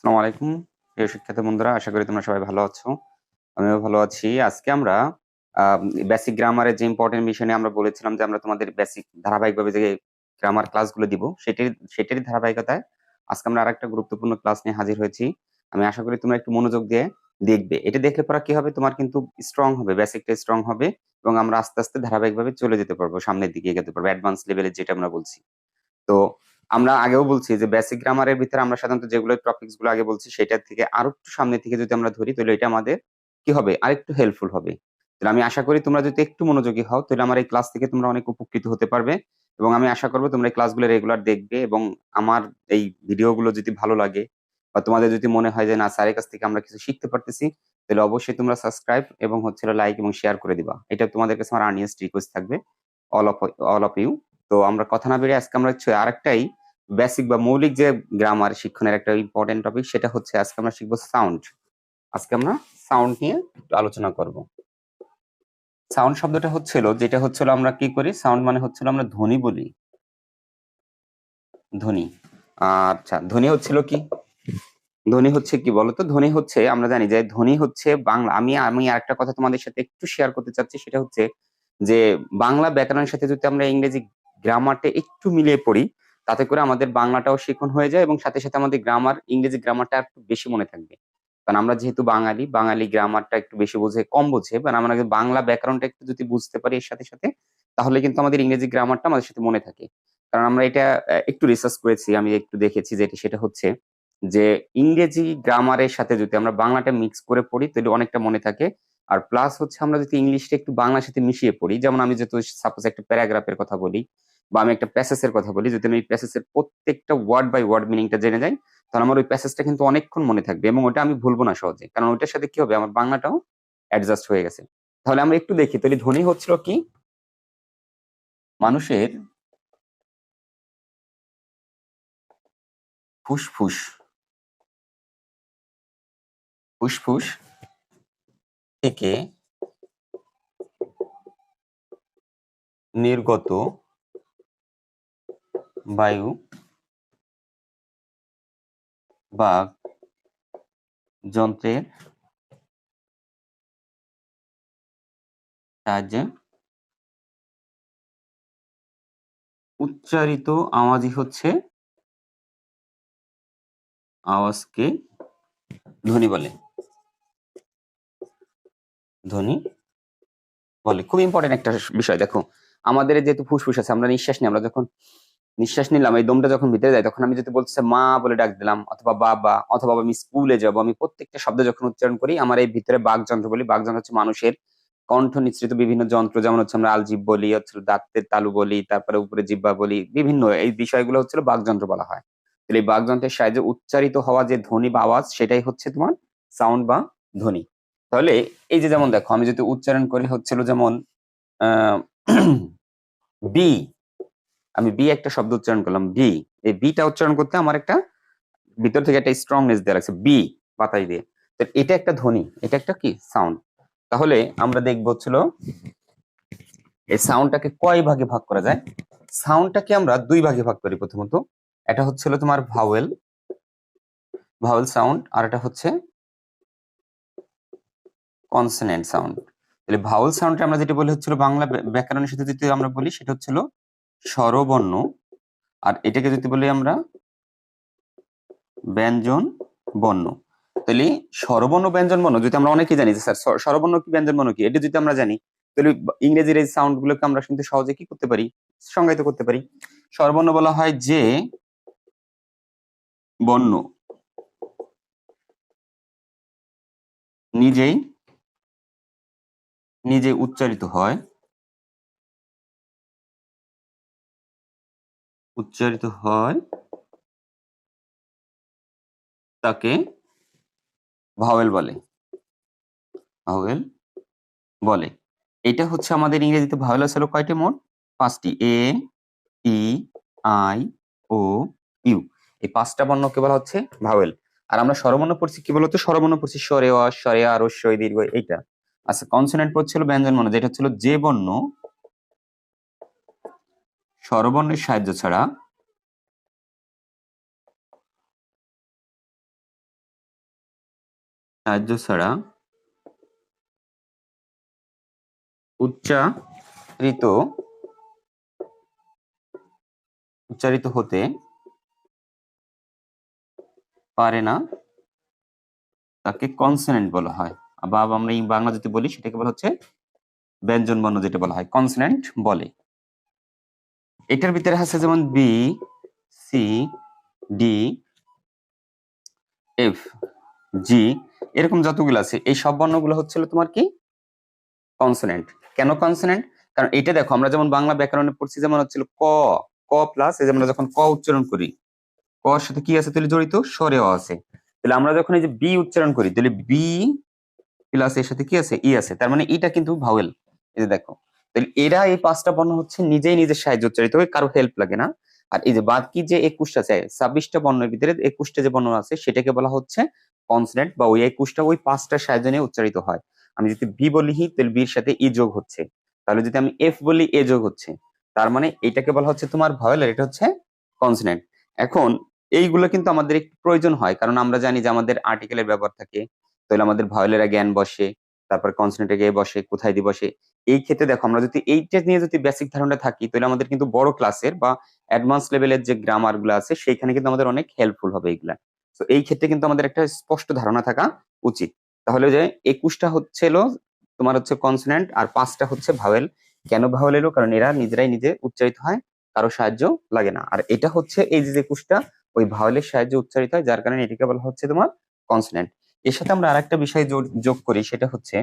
আসসালামু আলাইকুম প্রিয় শিক্ষার্থী বন্ধুরা, আশা করি তোমরা সবাই ভালো আছো। আমিও ভালো আছি। আজকে আমরা বেসিক গ্রামারের যে ইম্পর্টেন্ট বিষয় নিয়ে আমরা বলেছিলাম যে আমরা তোমাদের বেসিক ধারাবাহিকভাবে যে গ্রামার ক্লাসগুলো দিব সেটারই ধারাবাহিকতায় আজকে আমরা আরেকটা গুরুত্বপূর্ণ ক্লাস নিয়ে হাজির হয়েছি। আমি আশা করি তোমরা একটু মনোযোগ দিয়ে দেখবে। এটা দেখলে পরে কি হবে, তোমার কিন্তু স্ট্রং হবে, বেসিকটা স্ট্রং হবে এবং আমরা আস্তে আস্তে ধারাবাহিকভাবে চলে যেতে পারবো, সামনের দিকে এগোতে পারবো, অ্যাডভান্স লেভেলের যেটা আমরা বলছি। তো আমরা আগেও বলছি যে বেসিক গ্রামারের ভিতরে আমরা সাধারণত যেগুলো টপিকস গুলো আগে বলছি সেটার থেকে আরো একটু সামনে থেকে যদি আমরা ধরি তাহলে এটা আমাদের কি হবে, আরেকটু হেল্পফুল হবে। তাহলে আমি আশা করি তোমরা যদি একটু মনোযোগী হও তাহলে আমার এই ক্লাস থেকে তোমরা অনেক উপকৃত হতে পারবে এবং আমি আশা করবো তোমরা এই ক্লাসগুলো রেগুলার দেখবে এবং আমার এই ভিডিওগুলো যদি ভালো লাগে বা তোমাদের যদি মনে হয় যে না স্যারের কাছ থেকে আমরা কিছু শিখতে পারতেছি, তাহলে অবশ্যই তোমরা সাবস্ক্রাইব এবং হচ্ছে লাইক এবং শেয়ার করে দিবা। এটা তোমাদের কাছে আমার আর্নিয়েস্ট রিকোয়েস্ট থাকবে, all of all of you. তো আমরা কথা না বেরিয়ে আজকে আমরা হচ্ছে আরেকটাই বেসিক বা মৌলিক যে গ্রামার শিক্ষণের একটা ইম্পর্টেন্ট টপিক, সেটা হচ্ছে আজকে আমরা শিখবো সাউন্ড। আজকে আমরা সাউন্ড নিয়ে একটু আলোচনা করব। সাউন্ড শব্দটা হচ্ছিল, যেটা হচ্ছিল আমরা কি করি, সাউন্ড মানে হচ্ছিল আমরা ধ্বনি বলি, ধ্বনি। আচ্ছা, ধ্বনি হচ্ছিল কি, ধ্বনি হচ্ছে কি বলতো, ধ্বনি হচ্ছে আমরা জানি যে ধ্বনি হচ্ছে বাংলা। আমি আমি আরেকটা কথা তোমাদের সাথে একটু শেয়ার করতে চাচ্ছি, সেটা হচ্ছে যে বাংলা ব্যাকরণের সাথে যদি আমরা ইংরেজি গ্রামারটা একটু মিলিয়ে পড়ি, তাতে করে আমাদের বাংলাটাও শিখন হয়ে যায় এবং সাথে সাথে আমাদের গ্রামার, ইংরেজি গ্রামারটা একটু বেশি মনে থাকবে। কারণ আমরা যেহেতু বাঙালি, বাঙালি গ্রামারটা একটু বেশি বোঝে, কম বোঝে, মানে আমরা যদি বাংলা ব্যাকরণটা একটু যদি বুঝতে পারি এর সাথে সাথে, তাহলে কিন্তু আমাদের ইংরেজি গ্রামারটা আমাদের সাথে মনে থাকে। কারণ আমরা এটা একটু রিসার্চ করেছি, আমি একটু দেখেছি যে সেটা হচ্ছে যে ইংরেজি গ্রামারের সাথে যদি আমরা বাংলাটা মিক্স করে পড়ি তাহলে অনেকটা মনে থাকে। আর প্লাস হচ্ছে আমরা যদি ইংলিশটা একটু বাংলার সাথে মিশিয়ে পড়ি, যেমন আমি যেহেতু সাপোজ একটা প্যারাগ্রাফের কথা বলি বা আমি একটা প্যাসেজের কথা বলি, যদি আমি প্যাসেজের প্রত্যেকটা ওয়ার্ড বাই ওয়ার্ড মিনিংটা জেনে যাই, তাহলে আমার ওই প্যাসেজটা কিন্তু অনেকক্ষণ মনে থাকবে এবং ওটা আমি ভুলবো না সহজে, কারণ ওইটার সাথে কি হবে, আমার বাংলাটাও অ্যাডজাস্ট হয়ে গেছে। তাহলে আমরা একটু দেখি, তাহলে ধ্বনি হচ্ছিল কি, মানুষের ফুসফুস, ফুসফুস থেকে নির্গত বায়ু বা যন্ত্রের সাহায্যে উচ্চারিত আওয়াজই হচ্ছে, আওয়াজকে ধ্বনি বলে, ধ্বনি বলে। খুব ইম্পর্টেন্ট একটা বিষয়। দেখো, আমাদের যেহেতু ফুসফুস আছে, আমরা নিঃশ্বাস নিই, আমরা যখন নিঃশ্বাস নিলাম, এই দমটা যখন ভিতরে যায়, তখন আমি যদি বলতেছে মা বলে ডাক দিলাম অথবা বাবা অথবা আমি স্কুলে যাব, আমি প্রত্যেকটা শব্দ যখন উচ্চারণ করি, আমার এই ভিতরে বাকযন্ত্র বলি। বাকযন্ত্র হচ্ছে মানুষের কণ্ঠ নিঃসৃত বিভিন্ন যন্ত্র, যেমন হচ্ছে আমরা আলজিভ বলি, হচ্ছে দাঁতের তালু বলি, তারপরে উপরে জিহ্বা বলি, বিভিন্ন এই বিষয়গুলো হচ্ছে বাকযন্ত্র বলা হয়। তাহলে এই বাকযন্ত্রের সাহায্যে উচ্চারিত হওয়া যে ধ্বনি বা আওয়াজ, সেটাই হচ্ছে তোমার সাউন্ড বা ধ্বনি। তাহলে এই যে যেমন দেখো, আমি যদি উচ্চারণ করি হচ্ছিল যেমন আহ বি, আমি বি একটা শব্দ উচ্চারণ করলাম, বি। এই বিটা উচ্চারণ করতে আমার একটা ভিতর থেকে একটা স্ট্রংনেস দেওয়া লাগছে, বি বাতাস দিয়ে। তো এটা একটা ধ্বনি, এটা একটা কি সাউন্ড। তাহলে আমরা দেখবো হচ্ছিল এই সাউন্ডটাকে কয় ভাগে ভাগ করা যায়। সাউন্ডটাকে আমরা দুই ভাগে ভাগ করি। প্রথমত এটা হচ্ছিল তোমার ভাওয়েল, ভাওয়েল সাউন্ড, আর এটা হচ্ছে কনসোনেন্ট সাউন্ড। তাহলে ভাওয়েল সাউন্ড আমরা যেটা বলি হচ্ছিল বাংলা ব্যাকরণের সাথে যদি আমরা বলি, সেটা হচ্ছিল স্বরবর্ণ, আর এটাকে যদি বলি আমরা ব্যঞ্জন বর্ণ। তাহলে স্বরবর্ণ ব্যঞ্জন বর্ণ যদি আমরা অনেকেই জানি যে স্যার স্বরবর্ণ কি ব্যঞ্জন বর্ণ কি, এটা যদি আমরা জানি, তাহলে ইংরেজির এই সাউন্ড গুলোকে আমরা কিন্তু সহজে কি করতে পারি, সংজ্ঞায়িত করতে পারি। স্বরবর্ণ বলা হয় যে বর্ণ নিজেই নিজে উচ্চারিত হয়, উচ্চারিত হয় তাকে ভাওয়েল বলে, ভাওয়েল বলে। এটা হচ্ছে আমাদের ইংরেজিতে ভাওয়েল হলো কয়টি, মোট 5টি। এ, ই, আই, ও, ইউ। এই 5টা বর্ণকে বলা হচ্ছে ভাওয়েল। আর আমরা স্বরবর্ণ পড়ছি কি বলতো, স্বরবর্ণ পড়ছি স্বরে অ, স্বরে আ, হ্রস্বই দীর্ঘ, এইটা। আচ্ছা, কনসোনেন্ট পড়ছিল ব্যঞ্জন বর্ণ, যেটা হচ্ছিল যে বর্ণ স্বরবর্ণের সাহায্য ছাড়া সাহায্য ছাড়া উচ্চারিত হতে পারে না, তাকে কনসোনেন্ট বলা হয়। বা আমরা এই বাংলা যদি বলি সেটাকে বলা হচ্ছে ব্যঞ্জন বর্ণ, যেটা বলা হয় কনসোনেন্ট বলে। এটার ভিতরে আছে যেমন বি, সি, ডি, এফ, জি, এরকম যতগুলো আছে এই সব বর্ণগুলো হচ্ছিল তোমার কি কনসোনেন্ট। কেন কনসোনেন্ট? কারণ এটা দেখো আমরা যেমন বাংলা ব্যাকরণে পড়ছি, যেমন হচ্ছিল ক, ক প্লাস এই যে আমরা যখন ক উচ্চারণ করি, ক এর সাথে কি আছে তাহলে জড়িত, স্বরে অ আছে। তাহলে আমরা যখন এই যে বি উচ্চারণ করি তাহলে বি প্লাস এর সাথে কি আছে, ই আছে, তার মানে এটা কিন্তু ভাওয়েল। এই যে দেখো, তাহলে এরা এই পাঁচটা বর্ণ হচ্ছে নিজেই নিজের সাহায্যে উচ্চারিত হয়, কারো হেল্প লাগে না। আর এই যে বাকি যে 21টা আছে, 26টা বর্ণের ভিতরে 21টা যে বর্ণ আছে সেটাকে বলা হচ্ছে কনসোনেন্ট, বা ওই 21টা ওই পাঁচটার সাহায্যে নিয়ে উচ্চারিত হয়। আমি যদি বি বলি তাহলে বির সাথে ই যোগ হচ্ছে, তাহলে যদি আমি এফ বলি এ যোগ হচ্ছে, তার মানে এটাকে বলা হচ্ছে তোমার ভাওয়েল, আর এটা হচ্ছে কনসোনেন্ট। এখন এইগুলো কিন্তু আমাদের একটু প্রয়োজন হয়, কারণ আমরা জানি যে আমাদের আর্টিকেলের ব্যবহার থাকে, তাহলে আমাদের ভাওয়েলের আগে জ্ঞান বসে, তারপর কনসোনেন্টের আগে বসে, কোথায় দিয়ে বসে। এই ক্ষেত্রে দেখো আমরা যদি এইটা নিয়ে যদি বেসিক ধারণা থাকি তাহলে আমাদের কিন্তু বড় ক্লাসের বা অ্যাডভান্স লেভেলের যে গ্রামার গুলো আছে সেইখানে কিন্তু আমাদের অনেক হেল্পফুল হবে এইগুলা। তো এই ক্ষেত্রে কিন্তু আমাদের একটা স্পষ্ট ধারণা থাকা উচিত। তাহলে যে 21টা হচ্ছিল তোমার হচ্ছে কনসোনেন্ট আর 5টা হচ্ছে ভাওয়েল। কেন ভাওয়েল এলো? কারণ এরা নিজেরাই নিজে উচ্চারিত হয়, কারো সাহায্য লাগে না। আর এটা হচ্ছে এই যে 21টা ওই ভাওয়েলের সাহায্যে উচ্চারিত হয়, যার কারণে এটাকে বলা হচ্ছে তোমার কনসোনেন্ট। এর সাথে আমরা আরেকটা বিষয় যোগ করি, সেটা হচ্ছে